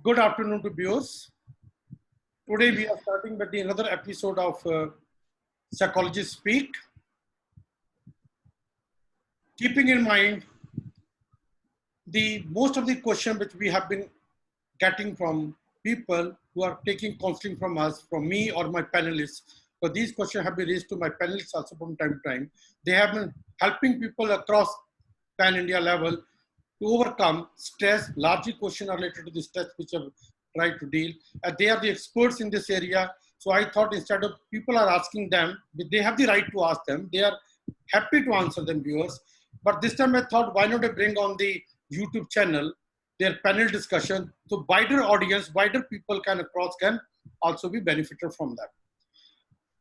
Good afternoon to viewers. Today we are starting with another episode of Psychology Speak. Keeping in mind the most of the question which we have been getting from people who are taking counseling from us, from me or my panelists. So these questions have been raised to my panelists also from time to time. They have been helping people across pan-India level to overcome stress. Largely questions are related to the stress which I've tried to deal. They are the experts in this area. So I thought instead of people are asking them, they have the right to ask them. They are happy to answer them, viewers. But this time I thought, why not I bring on the YouTube channel their panel discussion, so wider audience, wider people can also be benefited from that.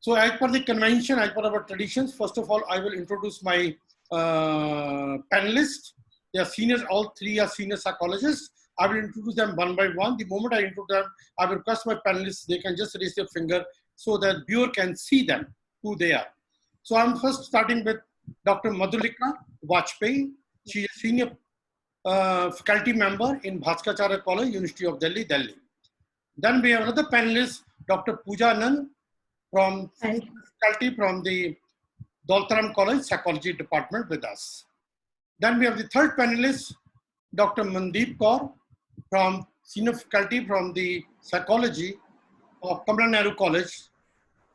So as per the convention, as per our traditions, first of all, I will introduce my panelists. They are seniors, all three are senior psychologists. I will introduce them one by one. The moment I introduce them, I will request my panelists, they can just raise their finger so that viewer can see them, who they are. So I'm first starting with Dr. Madhulika Vajpayee. She is senior faculty member in Bhaskacharya College, University of Delhi, Delhi. Then we have another panelist, Dr. Pooja Anand, from faculty from the Daultaram College Psychology Department with us. Then we have the third panelist, Dr. Mandeep Kaur, from senior faculty from the Psychology of Kamala Nehru College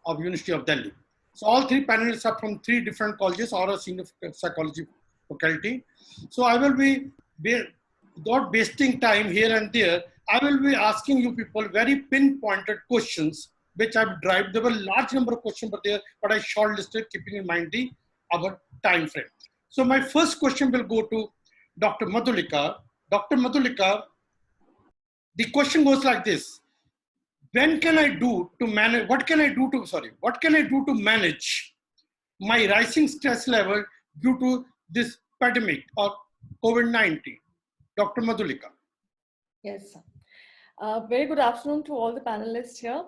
of University of Delhi. So all three panelists are from three different colleges or a senior psychology faculty. So I will be, without wasting time here and there, I will be asking you people very pinpointed questions, which I've derived. There were a large number of questions but I shortlisted keeping in mind our time frame. So my first question will go to Dr. Madhulika. Dr. Madhulika, the question goes like this. What can I do to manage my rising stress level due to this pandemic or COVID-19? Dr. Madhulika. Yes. Very good afternoon to all the panelists here.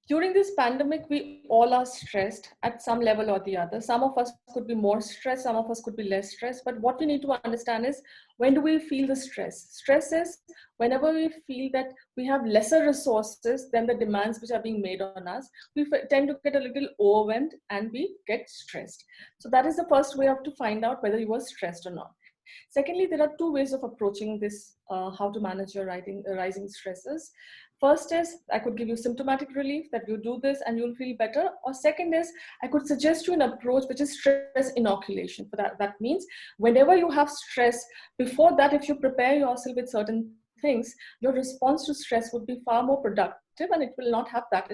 During this pandemic, we all are stressed at some level or the other. Some of us could be more stressed, some of us could be less stressed. But what we need to understand is, when do we feel the stress? Stress is whenever we feel that we have lesser resources than the demands which are being made on us, we tend to get a little overwhelmed and we get stressed. So that is the first way to find out whether you are stressed or not. Secondly, there are two ways of approaching this, how to manage your rising stresses. First is, I could give you symptomatic relief, that you do this and you'll feel better. Or second is, I could suggest you an approach which is stress inoculation. For that means whenever you have stress, before that, if you prepare yourself with certain things, your response to stress would be far more productive and it will not have that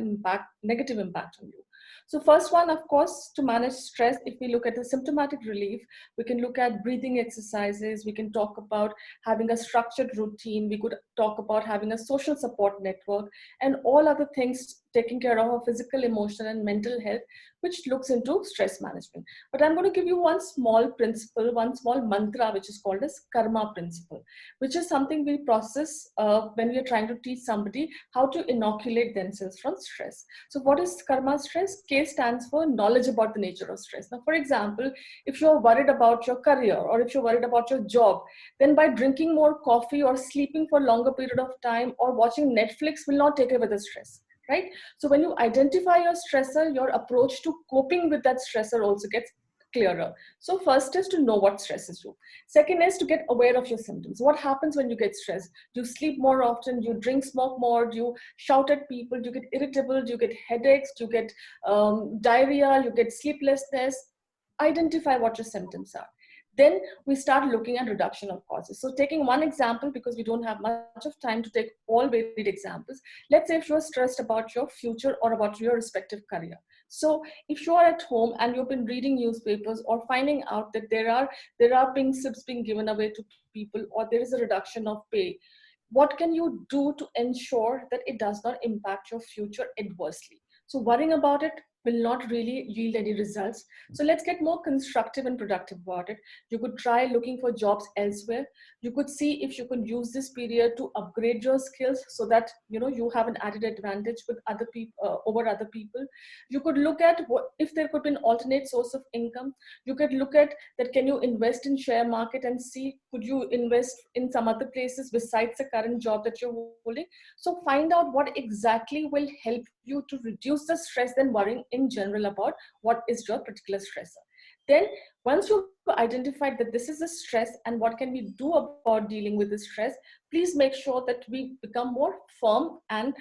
negative impact on you. So first one, of course, to manage stress, if we look at the symptomatic relief, we can look at breathing exercises. We can talk about having a structured routine. We could talk about having a social support network and all other things, taking care of our physical, emotional, and mental health, which looks into stress management. But I'm going to give you one small principle, one small mantra, which is called as karma principle, which is something we process when we are trying to teach somebody how to inoculate themselves from stress. So what is karma stress? K stands for knowledge about the nature of stress. Now, for example, if you're worried about your career or if you're worried about your job, then by drinking more coffee or sleeping for a longer period of time or watching Netflix will not take away the stress. Right? So when you identify your stressor, your approach to coping with that stressor also gets clearer. So first is to know what stresses you. Second is to get aware of your symptoms. What happens when you get stressed? Do you sleep more often? Do you drink, smoke more? Do you shout at people? Do you get irritable? Do you get headaches? Do you get diarrhea? You get sleeplessness? Identify what your symptoms are. Then we start looking at reduction of causes. So taking one example, because we don't have much of time to take all varied examples. Let's say if you're stressed about your future or about your respective career. So if you're at home and you've been reading newspapers or finding out that there are pink slips being given away to people, or there is a reduction of pay, what can you do to ensure that it does not impact your future adversely? So worrying about it will not really yield any results. So let's get more constructive and productive about it. You could try looking for jobs elsewhere. You could see if you could use this period to upgrade your skills so that you have an added advantage with other people over other people. You could look at what if there could be an alternate source of income. You could look at that, can you invest in share market and see could you invest in some other places besides the current job that you're holding. So find out what exactly will help you to reduce the stress than worrying in general about what is your particular stressor. Then once you've identified that this is a stress and what can we do about dealing with the stress, please make sure that we become more firm and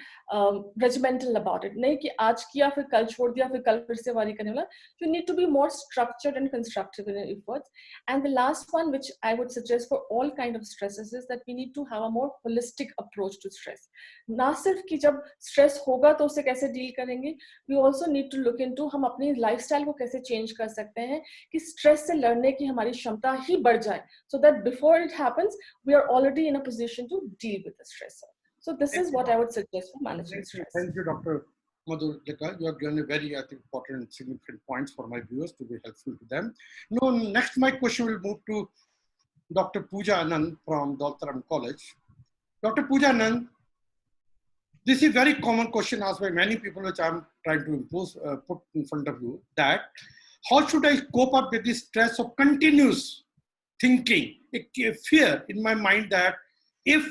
regimental about it. नहीं कि आज किया फिर कल छोड़ दिया फिर कल फिर से वारी करने वाला. You need to be more structured and constructive in your efforts. And the last one, which I would suggest for all kind of stresses, is that we need to have a more holistic approach to stress. ना सिर्फ कि जब stress होगा तो उसे कैसे deal करेंगे, we also need to look into हम अपनी lifestyle को कैसे change कर सकते हैं कि stress से लड़ने की हमारी क्षमता ही बढ़ जाए, so that before it happens we are already in a position to deal with the stressor. So this is what I would suggest for managing stress. Thank you, Dr. Madhulika. You have given a very, I think, important and significant points for my viewers to be helpful to them. Now, next my question will move to Dr. Pooja Anand from Daltaram College. Dr. Pooja Anand, this is a very common question asked by many people, which I'm trying to put in front of you, that how should I cope up with this stress of continuous thinking, a fear in my mind that if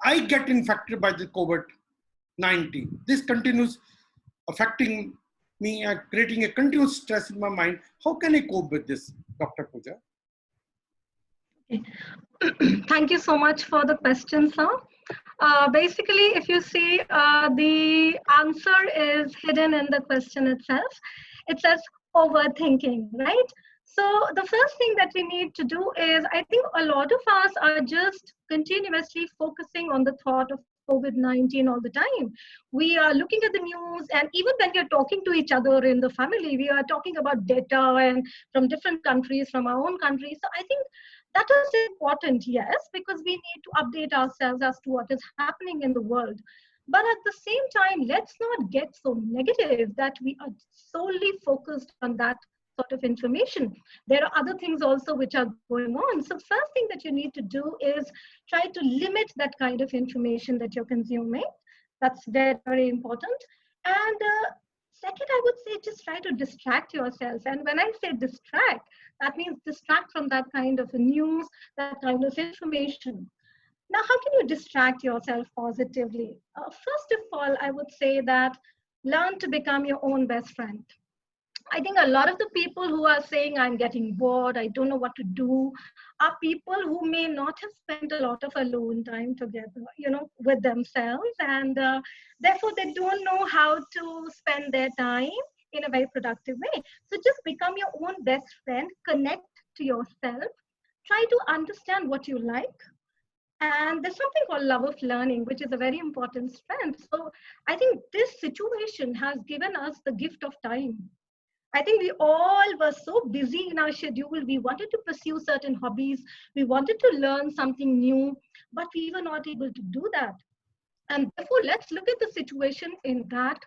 I get infected by the COVID-19, this continues affecting me and creating a continuous stress in my mind. How can I cope with this, Dr. Pooja? Okay. Thank you so much for the question, sir. Basically, if you see, the answer is hidden in the question itself. It says overthinking, right? So the first thing that we need to do is, I think a lot of us are just continuously focusing on the thought of COVID-19 all the time. We are looking at the news, and even when we are talking to each other in the family, we are talking about data and from different countries, from our own country. So I think that is important, yes, because we need to update ourselves as to what is happening in the world. But at the same time, let's not get so negative that we are solely focused on that sort of information. There are other things also which are going on. So first thing that you need to do is try to limit that kind of information that you're consuming. That's very, very important. And second, I would say just try to distract yourself. And when I say distract, that means distract from that kind of news, that kind of information. Now, how can you distract yourself positively? First of all, I would say that learn to become your own best friend. I think a lot of the people who are saying, I'm getting bored, I don't know what to do, are people who may not have spent a lot of alone time together, with themselves. And therefore, they don't know how to spend their time in a very productive way. So just become your own best friend, connect to yourself, try to understand what you like. And there's something called love of learning, which is a very important strength. So I think this situation has given us the gift of time. I think we all were so busy in our schedule. We wanted to pursue certain hobbies. We wanted to learn something new, but we were not able to do that. And therefore, let's look at the situation in that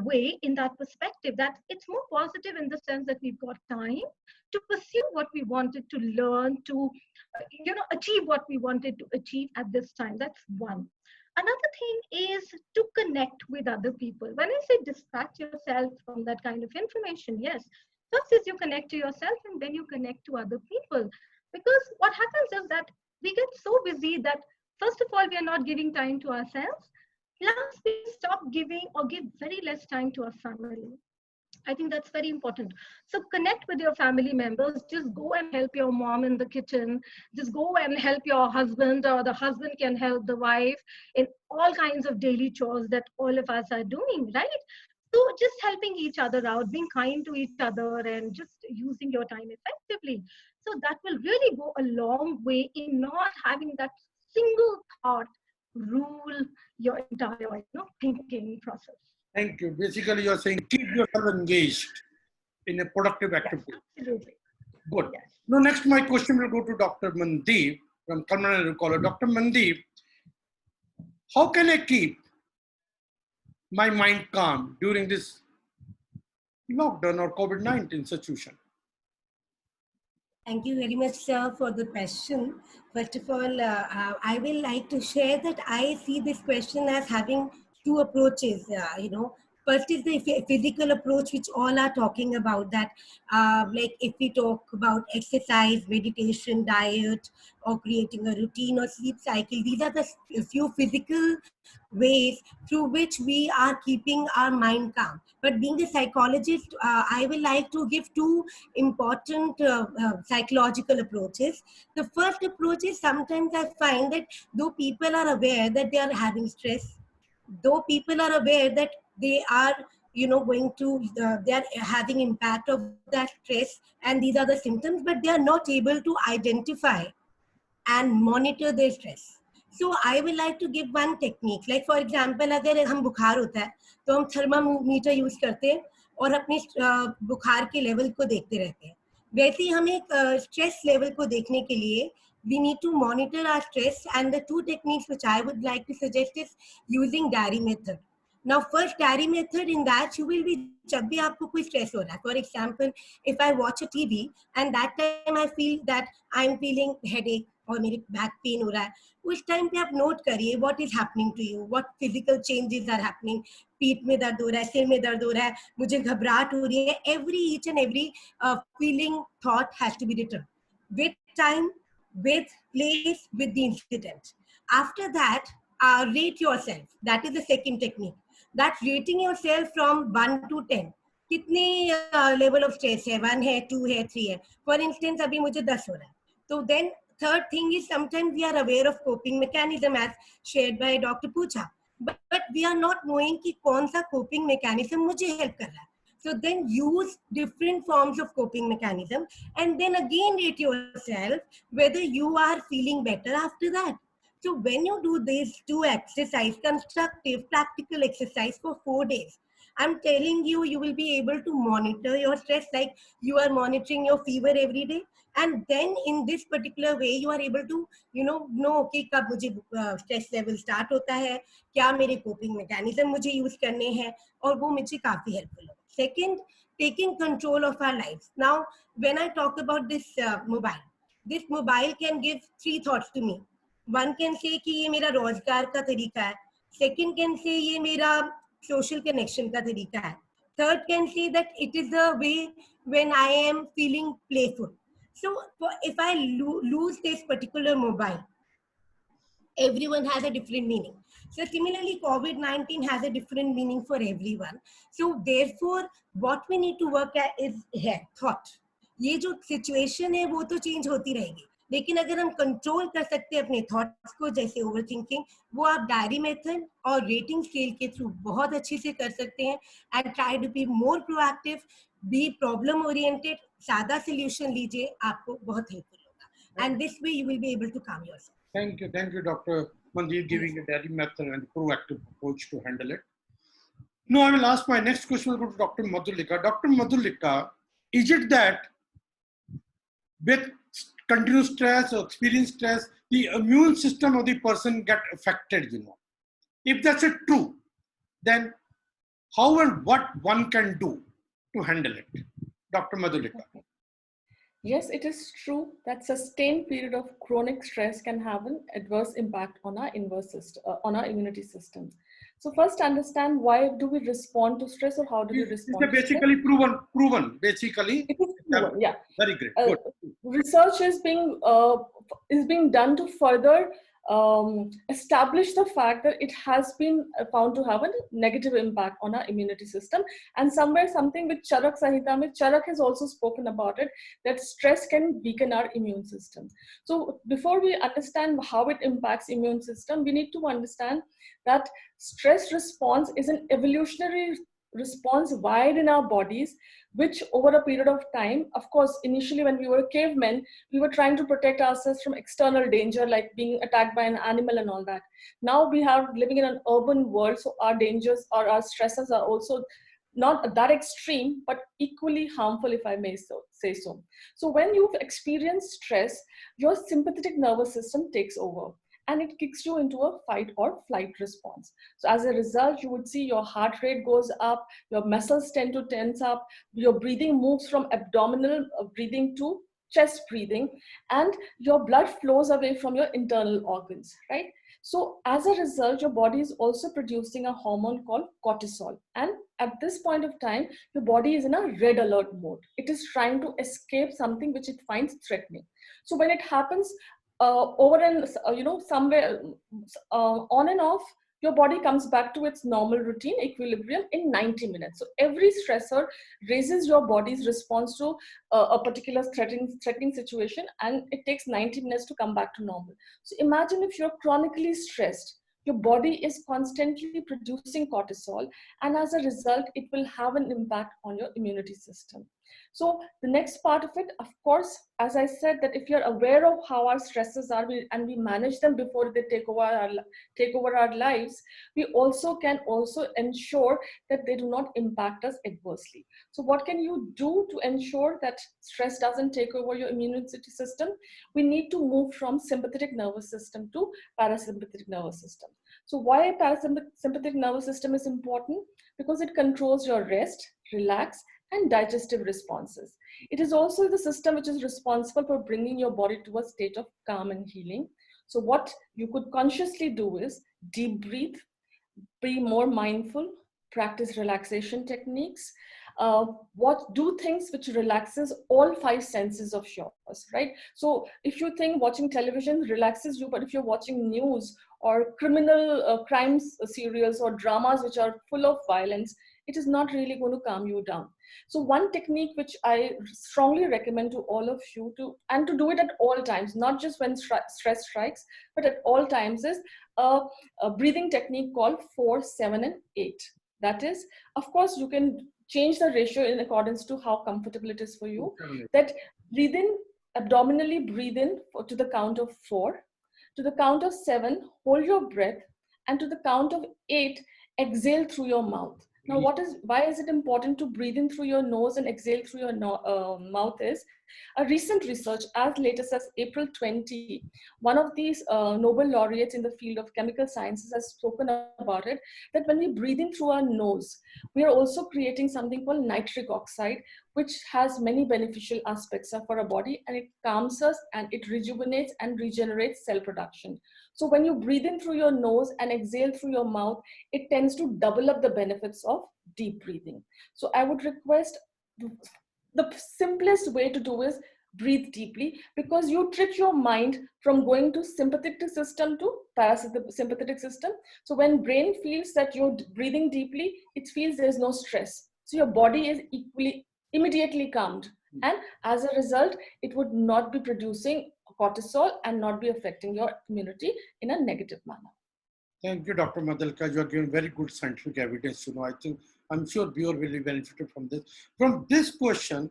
way, in that perspective, that it's more positive in the sense that we've got time to pursue what we wanted to learn, to achieve what we wanted to achieve at this time. That's one. Another thing is to connect with other people. When I say distract yourself from that kind of information, yes, first is you connect to yourself and then you connect to other people. Because what happens is that we get so busy that first of all, we are not giving time to ourselves. Plus, we stop giving or give very less time to our family. I think that's very important. So connect with your family members. Just go and help your mom in the kitchen. Just go and help your husband, or the husband can help the wife in all kinds of daily chores that all of us are doing, right? So just helping each other out, being kind to each other, and just using your time effectively. So that will really go a long way in not having that single thought rule your entire thinking process. Thank you. Basically, you're saying keep yourself engaged in a productive activity. Yes, absolutely. Good. Yes. Now, next, my question will go to Dr. Mandeep from Kalman College. Dr. Mandeep, how can I keep my mind calm during this lockdown or COVID-19 situation? Thank you very much, sir, for the question. First of all, I will like to share that I see this question as having two approaches. First is the physical approach, which all are talking about. That, like if we talk about exercise, meditation, diet, or creating a routine or sleep cycle, these are the few physical ways through which we are keeping our mind calm. But being a psychologist, I will like to give two important psychological approaches. The first approach is, sometimes I find that though people are aware that they are having stress, though people are aware that they are going to they are having impact of that stress and these are the symptoms, but they are not able to identify and monitor their stress. So I will like to give one technique. Like for example, अगर हम बुखार होता है तो हम thermometer use करते हैं और अपने बुखार के लेवल को देखते रहते हैं. वैसे ही हमें स्ट्रेस लेवल को देखने के लिए we need to monitor our stress, and the two techniques which I would like to suggest is using diary method. Now first diary method, in that you will be, जब भी आपको कोई stress हो रहा है, for example if I watch a TV and that time I feel that I'm feeling headache और मेरी back pain हो रहा है, उस टाइम पे आप नोट करिए what is happening to you, what physical changes are happening. पीठ में दर्द हो रहा है, सिर में दर्द हो रहा है, मुझे घबराहट हो रही है. Every each and every feeling, thought has to be written with time, with place, with the incident. After that, rate yourself. That is the second technique. That rating yourself from 1 to 10. कितनी level of stress है, 1 है, 2 है, 3 है. For instance, अभी मुझे 10 हो रहा है. So then third thing is, sometimes we are aware of coping mechanism as shared by Dr. Pooja, but we are not knowing कि कौन सा coping mechanism मुझे help कर रहा है. So then use different forms of coping mechanism and then again rate yourself whether you are feeling better after that. So when you do these two exercise, constructive, practical exercise for 4 days, I'm telling you, you will be able to monitor your stress like you are monitoring your fever every day. And then in this particular way, you are able to, know okay, कब मुझे stress level start होता है, क्या मेरे coping mechanism मुझे use करने हैं, और वो मुझे काफी helpful होगा. Second, taking control of our lives. Now, when I talk about this mobile can give 3 thoughts to me. One can say कि ये मेरा रोजगार का तरीका है. Second can say ये मेरा social connection का तरीका है. Third can say that it is the way when I am feeling playful. So if I lose this particular mobile, everyone has a different meaning. So similarly, COVID-19 has a different meaning for everyone. So therefore, what we need to work at is here, thought. ये जो situation है वो तो change होती रहेगी, लेकिन अगर हम control कर सकते हैं अपने thoughts को, जैसे overthinking, वो आप diary method और rating scale के through बहुत अच्छे से कर सकते हैं. And try to be more proactive, be problem oriented, सादा solution लीजिए, आपको बहुत helpful होगा. And this way you will be able to calm yourself. Thank you, Dr. Mandeep, giving a daily method and proactive approach to handle it. Now I will ask my next question will go to Dr. Madhulika. Dr. Madhulika, is it that with continuous stress or experience stress, the immune system of the person get affected, If that's true, then how and what one can do to handle it? Dr. Madhulika. Yes, it is true that sustained period of chronic stress can have an adverse impact on our on our immunity system. So first understand, why do we respond to stress, or how do we respond to stress? It's basically proven, basically. It is proven, yeah. Very great. Research is being done to further establish the fact that it has been found to have a negative impact on our immunity system. And somewhere, something with Charak Sahita, Charak has also spoken about it, that stress can weaken our immune system. So before we understand how it impacts immune system, we need to understand that stress response is an evolutionary response wired in our bodies, which over a period of time, of course, initially when we were cavemen, we were trying to protect ourselves from external danger, like being attacked by an animal and all that. Now we are living in an urban world, so our dangers or our stresses are also not that extreme, but equally harmful, if I may say so. So when you've experienced stress, your sympathetic nervous system takes over. and it kicks you into a fight or flight response. So as a result, you would see your heart rate goes up, your muscles tend to tense up, your breathing moves from abdominal breathing to chest breathing, and your blood flows away from your internal organs, right? So as a result, your body is also producing a hormone called cortisol. And at this point of time, your body is in a red alert mode. It is trying to escape something which it finds threatening. So when it happens over and, somewhere on and off, your body comes back to its normal routine equilibrium in 90 minutes. So every stressor raises your body's response to a particular threatening situation, and it takes 90 minutes to come back to normal. So imagine if you're chronically stressed, your body is constantly producing cortisol, and as a result, it will have an impact on your immunity system. So the next part of it, of course, as I said, that if you're aware of how our stresses are and we manage them before they take over our lives, we also can ensure that they do not impact us adversely. So what can you do to ensure that stress doesn't take over your immunity system? We need to move from sympathetic nervous system to parasympathetic nervous system. So why parasympathetic nervous system is important? Because it controls your rest, relax, and digestive responses. It is also the system which is responsible for bringing your body to a state of calm and healing. So what you could consciously do is deep breathe, be more mindful, practice relaxation techniques, do things which relaxes all 5 senses of yours, right? So if you think watching television relaxes you, but if you're watching news or criminal crimes serials or dramas which are full of violence, it is not really going to calm you down. So one technique which I strongly recommend to all of you to do it at all times, not just when stress strikes, but at all times, is a breathing technique called 4, 7, and 8. That is, of course, you can change the ratio in accordance to how comfortable it is for you. That breathe in, abdominally breathe in to the count of 4, to the count of 7, hold your breath, and to the count of 8, exhale through your mouth. Now, why is it important to breathe in through your nose and exhale through your mouth is, a recent research as late as April 20, one of these Nobel laureates in the field of chemical sciences has spoken about it, that when we breathe in through our nose, we are also creating something called nitric oxide, which has many beneficial aspects for our body, and it calms us and it rejuvenates and regenerates cell production. So when you breathe in through your nose and exhale through your mouth, it tends to double up the benefits of deep breathing. So I would request, the simplest way to do is breathe deeply, because you trick your mind from going to sympathetic system to parasympathetic system. So when brain feels that you're breathing deeply, it feels there's no stress. So your body is immediately calmed. And as a result, it would not be producing cortisol and not be affecting your immunity in a negative manner. Thank you, Dr. Madalka. You are giving very good scientific evidence. I'm sure viewer will be benefited from this. From this question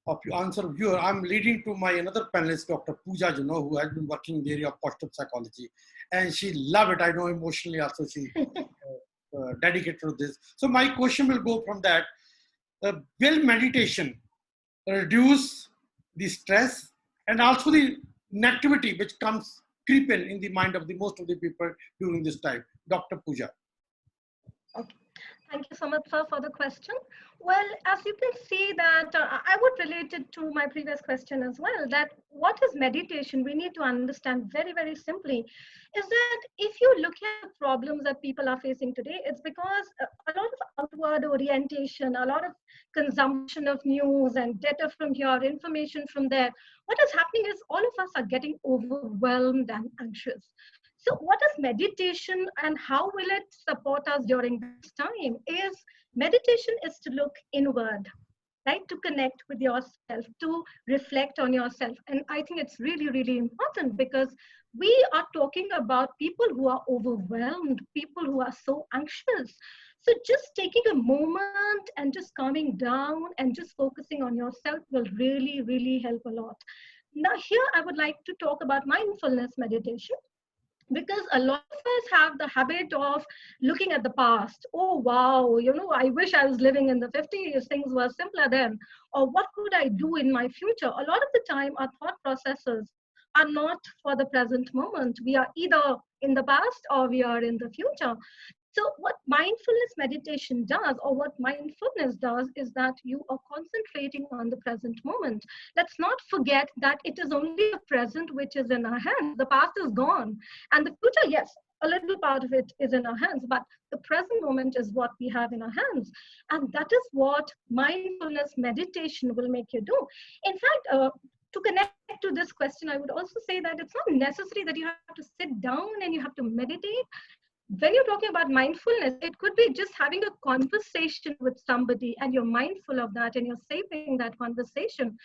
of your answer, viewer, I'm leading to my another panelist, Dr. Pooja, who has been working in the area of positive psychology, and she loved it. I know emotionally also she dedicated to this. So my question will go from that. Will meditation reduce the stress and also the negativity which comes creeping in the mind of the most of the people during this time? Dr. Pooja. Okay. Thank you so much, sir, for the question. Well, as you can see that I would relate it to my previous question as well, that what is meditation? We need to understand very, very simply is that if you look at the problems that people are facing today, it's because a lot of outward orientation, a lot of consumption of news and data from here, information from there. What is happening is all of us are getting overwhelmed and anxious. So what is meditation and how will it support us during this time? Meditation is to look inward, right? To connect with yourself, to reflect on yourself. And I think it's really, really important because we are talking about people who are overwhelmed, people who are so anxious. So just taking a moment and just calming down and just focusing on yourself will really, really help a lot. Now here I would like to talk about mindfulness meditation. Because a lot of us have the habit of looking at the past. Oh, wow, I wish I was living in the 50s, things were simpler then. Or what could I do in my future? A lot of the time, our thought processes are not for the present moment. We are either in the past or we are in the future. So what mindfulness meditation does, or what mindfulness does, is that you are concentrating on the present moment. Let's not forget that it is only the present which is in our hands. The past is gone. And the future, yes, a little part of it is in our hands, but the present moment is what we have in our hands. And that is what mindfulness meditation will make you do. In fact, to connect to this question, I would also say that it's not necessary that you have to sit down and you have to meditate. When you're talking about mindfulness, it could be just having a conversation with somebody and you're mindful of that and you're savoring that conversation.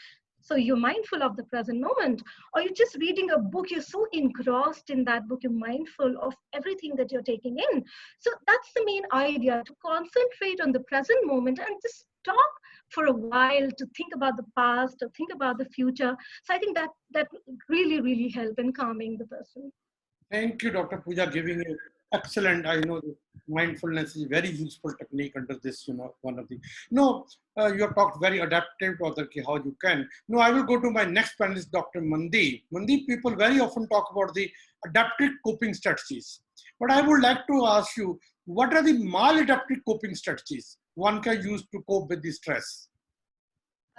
So you're mindful of the present moment, or you're just reading a book, you're so engrossed in that book, you're mindful of everything that you're taking in. So that's the main idea, to concentrate on the present moment and just stop for a while to think about the past or think about the future. So I think that really, really help in calming the person. Thank you, Dr. Pooja, giving it excellent. I know that mindfulness is a very useful technique under this, one of the, you have talked very adaptive to other, how you can. No, I will go to my next panelist, Dr. Mandeep. Mandeep, people very often talk about the adaptive coping strategies. But I would like to ask you, what are the maladaptive coping strategies one can use to cope with the stress?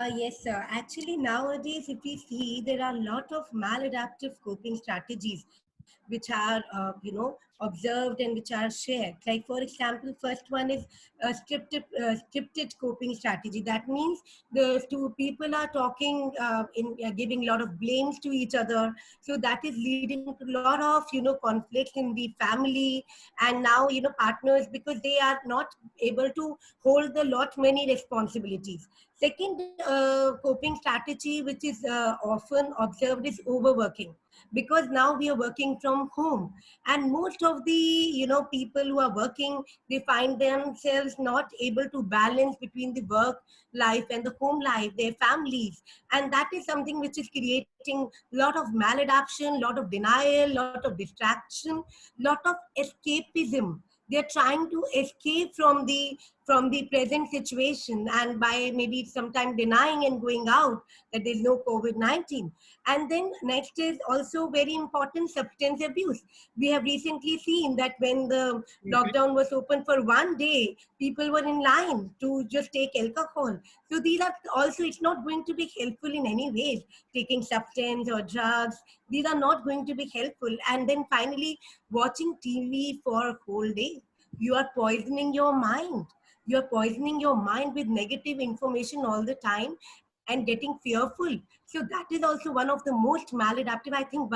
Yes, sir. Actually, nowadays, if we see, there are a lot of maladaptive coping strategies which are, observed and which are shared. Like, for example, first one is a scripted coping strategy. That means the two people are talking, giving a lot of blames to each other. So that is leading to a lot of, conflicts in the family. And now, partners, because they are not able to hold the lot many responsibilities. Second coping strategy, which is often observed, is overworking, because now we are working from home, and most of the people who are working, they find themselves not able to balance between the work life and the home life, their families, and that is something which is creating a lot of maladaptation, lot of denial, lot of distraction, lot of escapism. They're trying to escape from the present situation, and by maybe sometime denying and going out that there's no COVID-19. And then next is also very important, substance abuse. We have recently seen that when the lockdown was open for one day, people were in line to just take alcohol. So these are also, it's not going to be helpful in any ways. Taking substance or drugs, these are not going to be helpful. And then finally, watching TV for a whole day. You are poisoning your mind. You're poisoning your mind with negative information all the time and getting fearful. So that is also one of the most maladaptive. I think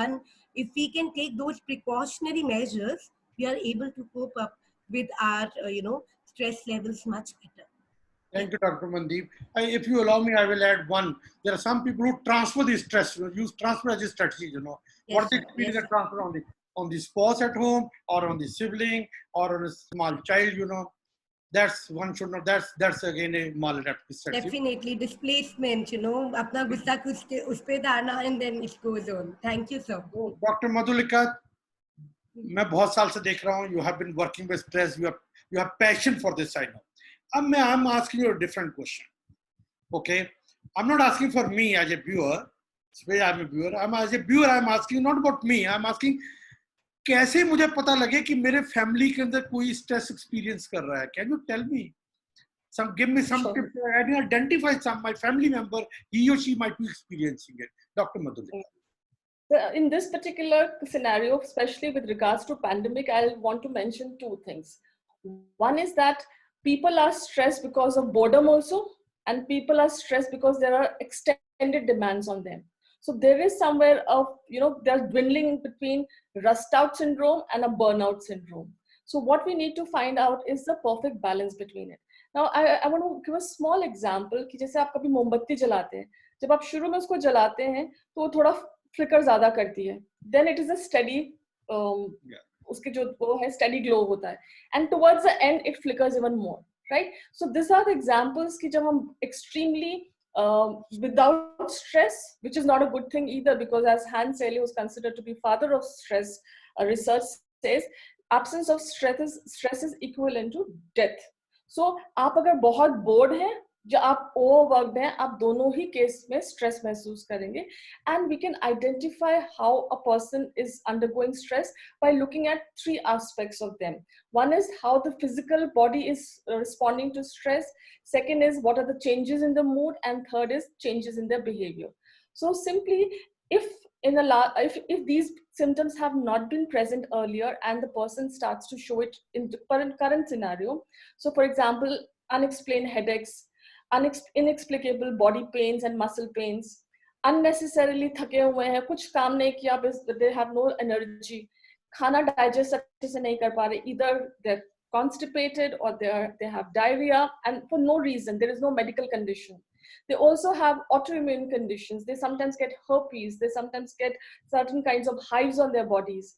if we can take those precautionary measures, we are able to cope up with our, stress levels much better. Thank you, Dr. Mandeep. If you allow me, I will add one. There are some people who transfer the stress, use transfer as a strategy, Yes, what they sir. do is Yes, they transfer on the spouse at home, or on the sibling, or on a small child, That's one should not, that's again a maladaptive strategy. Definitely displacement, apna gussa us pe dana, and then it goes on. Thank you, sir. Dr. Madhulika, मैं बहुत साल से देख रहा हूँ, you have been working with stress, you have passion for this, I know. I'm asking you a different question. Okay, I'm not asking for me as a viewer. I'm a viewer. As a viewer, I'm asking not about me. I'm asking कैसे मुझे पता लगे कि मेरे family के अंदर कोई stress experience कर रहा है? Can you tell me? Give me some Sure. tips. I can identify my family member, he or she might be experiencing it. Dr. Madhulika. In this particular scenario, especially with regards to pandemic, I want to mention two things. One is that people are stressed because of boredom also, and people are stressed because there are extended demands on them. So there is somewhere of, they're dwindling between rust out syndrome and a burnout syndrome. So what we need to find out is the perfect balance between it. Now, I want to give a small example कि जैसे आप कभी मोमबत्ती जलाते हैं, जब आप शुरू में उसको जलाते हैं तो वो थोड़ा फ्लिकर ज़्यादा करती है. Then it is a steady, उसके जो वो है steady glow होता है. And towards the end, it flickers even more, right? So these are the examples कि जब हम extremely without stress, which is not a good thing either, because as Hans Selye, who is considered to be father of stress research, says, absence of stress is equivalent to death. So आप अगर बहुत bored हैं, जो आप overworked हैं, आप दोनों ही case में स्ट्रेस महसूस करेंगे. And we can identify how a person is undergoing stress by looking at 3 aspects of them. One is how the physical body is responding to stress. Second is what are the changes in the mood, and third is changes in their behavior. So simply, if if these symptoms have not been present earlier and the person starts to show it in the current scenario, so for example, unexplained headaches, inexplicable body pains and muscle pains, unnecessarily थके हुए हैं, कुछ काम नहीं किया, they have no energy, खाना digest अच्छे से नहीं कर पा रहे, either they're constipated or they have diarrhea, and for no reason, there is no medical condition. They also have autoimmune conditions. They sometimes get herpes. They sometimes get certain kinds of hives on their bodies.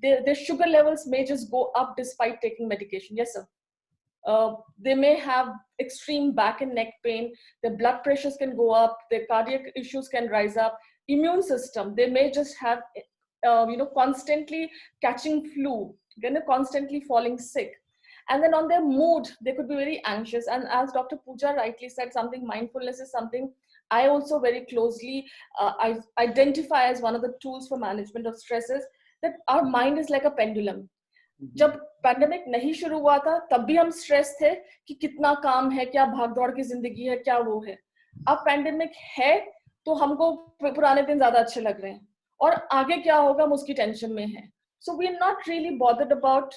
Their sugar levels may just go up despite taking medication. Yes, sir. They may have extreme back and neck pain. Their blood pressures can go up. Their cardiac issues can rise up. Immune system, they may just have, constantly catching flu, constantly falling sick. And then on their mood, they could be very anxious. And as Dr. Pooja rightly said, mindfulness is something I also very closely I identify as one of the tools for management of stresses, that our mind is like a pendulum. जब pandemic नहीं शुरू हुआ था तब भी हम stress थे कि कितना काम है, क्या भागदौड़ की जिंदगी है, क्या वो है. अब पैंडेमिक है तो हमको पुराने दिन ज्यादा अच्छे लग रहे हैं, और आगे क्या होगा हम उसकी टेंशन में है. So we are not really bothered about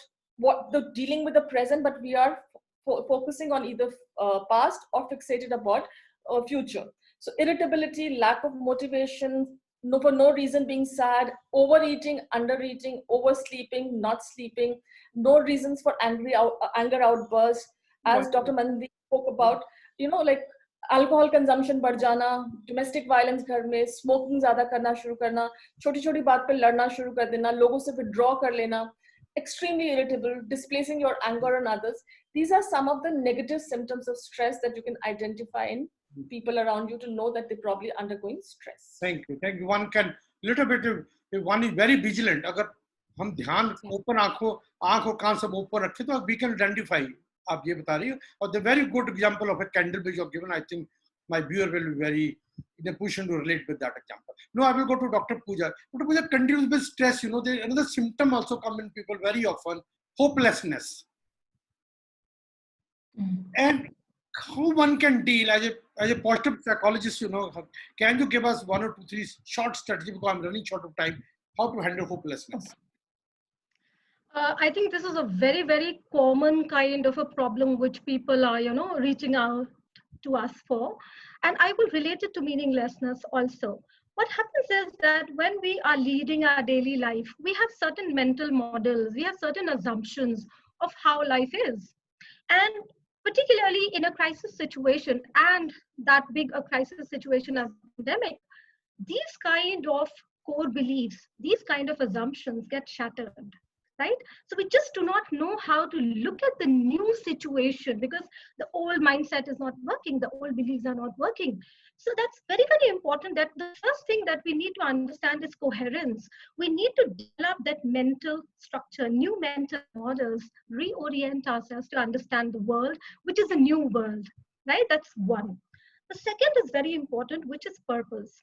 dealing with the present, but we are focusing on either past or fixated about future. So irritability, lack of motivation, for no reason being sad, overeating, undereating, oversleeping, not sleeping, no reasons for anger outbursts. As Dr. Mandi spoke about, like alcohol consumption बढ़ जाना, domestic violence घर में, smoking ज़्यादा करना शुरू करना, छोटी-छोटी बात पे लड़ना शुरू कर देना, लोगों से withdraw कर लेना, extremely irritable, displacing your anger on others. These are some of the negative symptoms of stress that you can identify in people around you to know that they're probably undergoing stress. Thank you. One can little bit. One is very vigilant. अगर हम ध्यान open आँखों कान सब open रखें तो we can identify. आप ये बता रही हो, और the very good example of a candle which you have given, I think my viewer will be very in a position to relate with that example. No, I will go to Dr. Pooja. Dr. Pooja, continues with stress. Another symptom also come in people very often: hopelessness. And how one can deal as a positive psychologist, can you give us 1 or 2, 3 short strategy, because I'm running short of time, how to handle hopelessness? I think this is a very, very common kind of a problem which people are, reaching out to us for. And I will relate it to meaninglessness also. What happens is that when we are leading our daily life, we have certain mental models, we have certain assumptions of how life is. And particularly in a crisis situation, and that big a crisis situation as pandemic, these kind of core beliefs, these kind of assumptions get shattered. Right? So we just do not know how to look at the new situation because the old mindset is not working, the old beliefs are not working. So that's very, very important that the first thing that we need to understand is coherence. We need to develop that mental structure, new mental models, reorient ourselves to understand the world, which is a new world, right? That's one. The second is very important, which is purpose.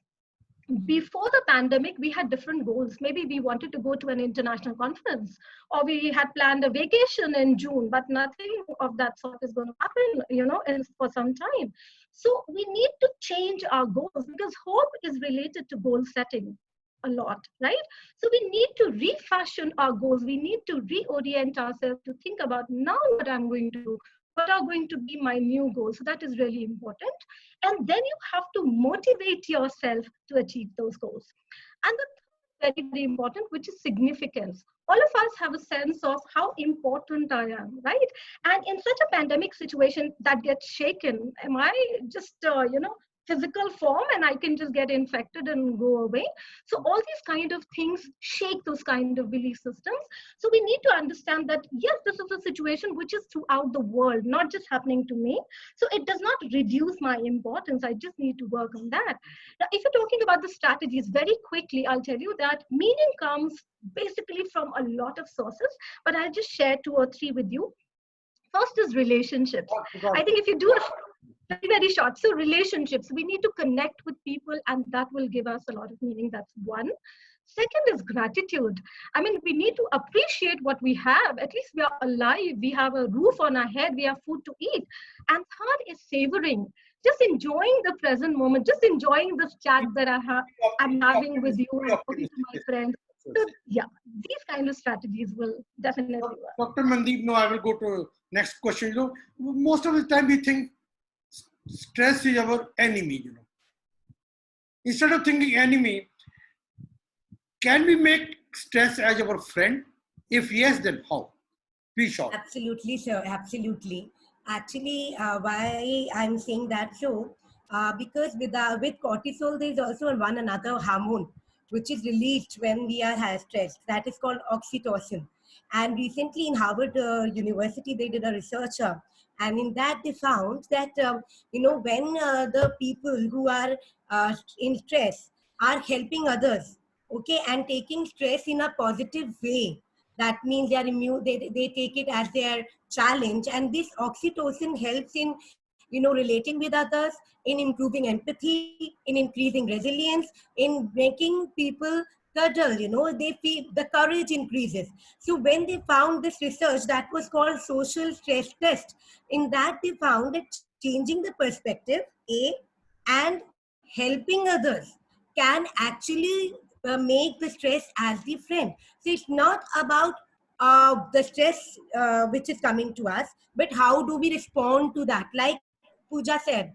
Before the pandemic, we had different goals. Maybe we wanted to go to an international conference, or we had planned a vacation in June, but nothing of that sort is going to happen, for some time. So we need to change our goals because hope is related to goal setting a lot, right? So we need to refashion our goals. We need to reorient ourselves to think about now what I'm going to do. What are going to be my new goals? So that is really important. And then you have to motivate yourself to achieve those goals. And the third, very, very important, which is significance. All of us have a sense of how important I am, right? And in such a pandemic situation that gets shaken, am I just, physical form and I can just get infected and go away? So all these kind of things shake those kind of belief systems. So we need to understand that, yes, this is a situation which is throughout the world, not just happening to me. So it does not reduce my importance. I just need to work on that. Now, if you're talking about the strategies, very quickly, I'll tell you that meaning comes basically from a lot of sources, but I'll just share 2 or 3 with you. First is relationships. I think if you do Very, very short. So relationships, we need to connect with people, and that will give us a lot of meaning. That's one. Second is gratitude. I mean, we need to appreciate what we have. At least we are alive. We have a roof on our head. We have food to eat. And third is savoring. Just enjoying the present moment. Just enjoying this chat that I'm having with you and talking to my friends. So yeah, these kind of strategies will definitely work. Dr. Mandeep, no, I will go to next question. You know, most of the time we think stress is our enemy. You know, instead of thinking enemy, can we make stress as our friend? If yes, then how? Be short. Absolutely, sir. Absolutely. Actually, why I'm saying that so, because with cortisol, there is also one another hormone which is released when we are high stressed. That is called oxytocin. And recently in Harvard University, they did a research, and in that they found that when the people who are in stress are helping others, okay, and taking stress in a positive way, that means they are immune, they take it as their challenge, and this oxytocin helps in relating with others, in improving empathy, in increasing resilience, in making people cuddle, they feel the courage increases. So when they found this research that was called social stress test, in that they found that changing the perspective, and helping others can actually make the stress as the friend. So it's not about the stress which is coming to us, but how do we respond to that? Like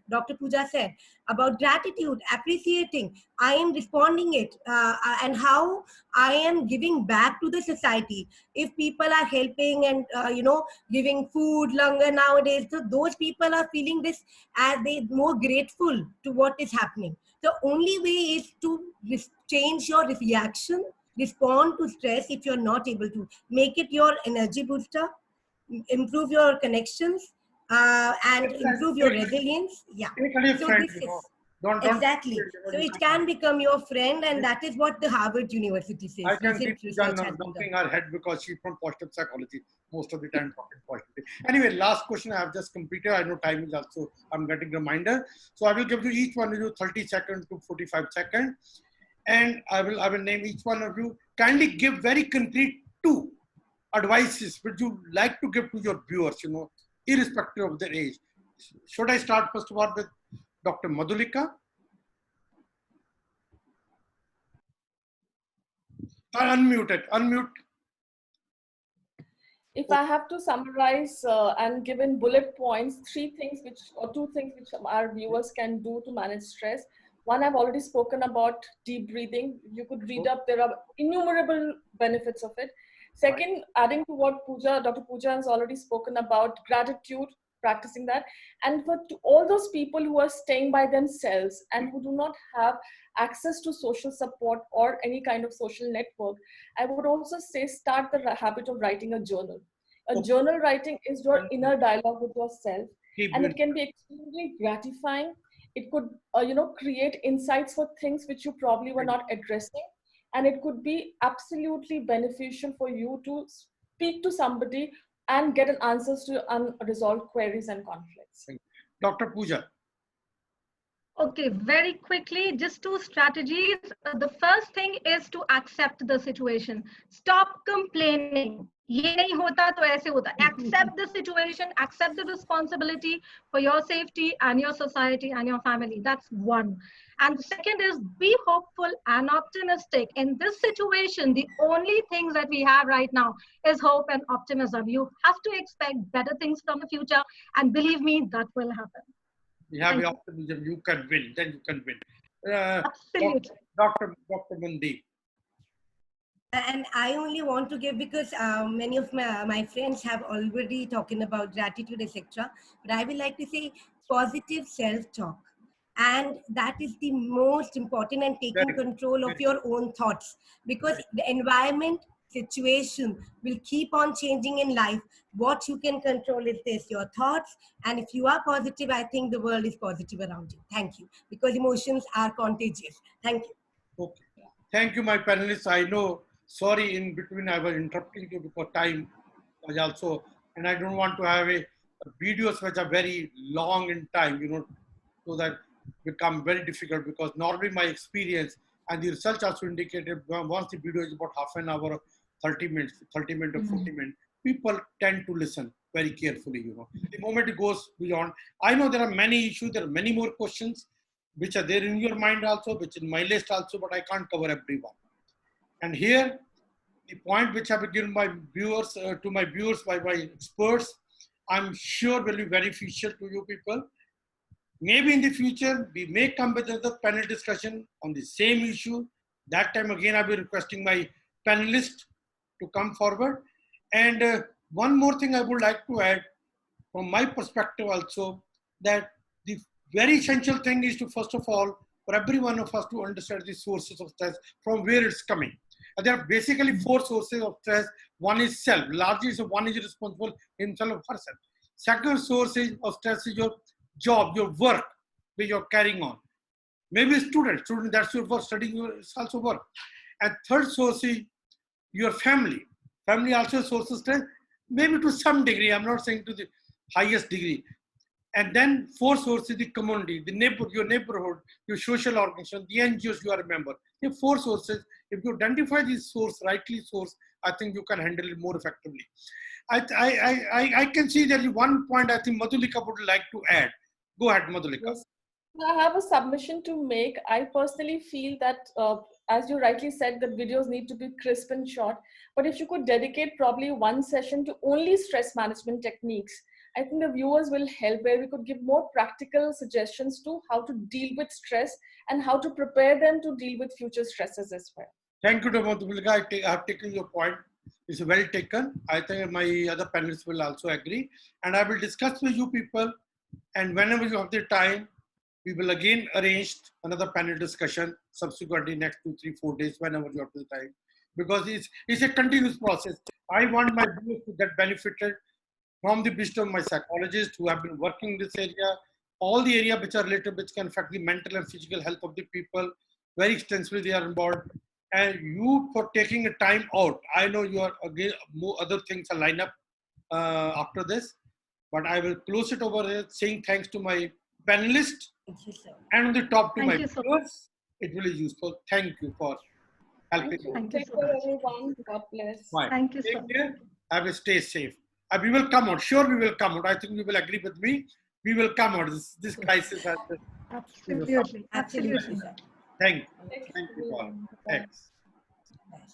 Dr. Pooja said about gratitude, appreciating, I am responding it, and how I am giving back to the society. If people are helping and, giving food longer nowadays, so those people are feeling this as they more grateful to what is happening. The only way is to change your reaction, respond to stress. If you're not able to, make it your energy booster, improve your connections, and improve your resilience. Yeah. So Friend, this is don't exactly. So it can become your friend, and that is what the Harvard University says. I can Recent see research Pooja has been knocking done. her head because she's from positive psychology most of the time. Talking positive. Anyway, last question I have just completed. I know time is also, I'm getting reminder. So I will give you each one of you 30 seconds to 45 seconds. And I will name each one of you. Kindly give very concrete 2 advices which you like to give to your viewers, irrespective of their age. Should I start first of all with Dr. Madhulika? Unmuted. Unmute. If I have to summarize and give in bullet points, 2 things which our viewers can do to manage stress. One, I've already spoken about deep breathing. You could read up, there are innumerable benefits of it. Second, adding to what Dr. Pooja has already spoken about, gratitude, practicing that. And for all those people who are staying by themselves and who do not have access to social support or any kind of social network, I would also say start the habit of writing a journal. Journal writing is your inner dialogue with yourself, and it can be extremely gratifying. It could, create insights for things which you probably were not addressing, and it could be absolutely beneficial for you to speak to somebody and get an answers to unresolved queries and conflicts. Dr. Pooja. Okay, very quickly, just 2 strategies. The first thing is to accept the situation. Stop complaining. ये नहीं होता तो ऐसे होता. Accept the situation, accept the responsibility for your safety and your society and your family. That's one. And the second is be hopeful and optimistic. In this situation, the only things that we have right now is hope and optimism. You have to expect better things from the future, and believe me, that will happen. You have the optimism, you can win, then you can win. Absolutely. Dr. Mandeep. And I only want to give, because many of my friends have already talking about gratitude, etc. But I would like to say positive self-talk. And that is the most important, and taking control of your own thoughts, because the environment, situation will keep on changing in life. What you can control is this, your thoughts. And if you are positive, I think the world is positive around you. Thank you. Because emotions are contagious. Thank you. Okay. Thank you, my panelists. I know, sorry, in between I was interrupting you because time was also, and I don't want to have a videos which are very long in time, so that become very difficult, because normally my experience and the research also indicated once the video is about half an hour, 30 minutes or 40 minutes, people tend to listen very carefully. The moment it goes beyond, I know there are many issues, there are many more questions which are there in your mind also, which in my list also, but I can't cover everyone. And here, the point which have been given by viewers to my viewers by my experts, I'm sure will be beneficial to you people. Maybe in the future, we may come with another panel discussion on the same issue. That time again, I'll be requesting my panelists to come forward. And one more thing I would like to add from my perspective also, that the very essential thing is to, first of all, for every one of us to understand the sources of stress, from where it's coming. And there are basically 4 sources of stress. One is self, largely so one is responsible himself or herself. Second source of stress is your job, your work, which you're carrying on. Maybe a student, that's your work, studying is also work. And third source is your family. Family also source of stress, maybe to some degree, I'm not saying to the highest degree. And then fourth source is the community, the your neighborhood, your social organization, the NGOs you are a member. The 4 sources, if you identify these source, rightly source, I think you can handle it more effectively. I can see there is one point I think Madhulika would like to add. Go ahead, Madhulika. Yes. I have a submission to make. I personally feel that, as you rightly said, the videos need to be crisp and short. But if you could dedicate probably one session to only stress management techniques, I think the viewers will help, where we could give more practical suggestions to how to deal with stress and how to prepare them to deal with future stresses as well. Thank you, Madhulika. I have taken your point. It's well taken. I think my other panelists will also agree. And I will discuss with you people. And whenever you have the time, we will again arrange another panel discussion subsequently next 2, 3, 4 days, whenever you have the time. Because it's a continuous process. I want my viewers to get benefited from the wisdom of my psychologists who have been working in this area, all the area which are related, which can affect the mental and physical health of the people. Very extensively they are involved. And you for taking a time out. I know you are again, more other things are lined up after this, but I will close it over here saying thanks to my panelists. Thank you, sir. And on the top to Thank my you so viewers. It will be useful. Thank you for helping. Thank you Take so care, much. everyone. God bless. Bye. Thank you so Take much. care. I will stay safe. We will come out. Sure, we will come out. I think you will agree with me. We will come out. This crisis has. Absolutely. Absolutely, sir. Thank you. Thank Thank you all. everyone. Bye. Thanks. Yes.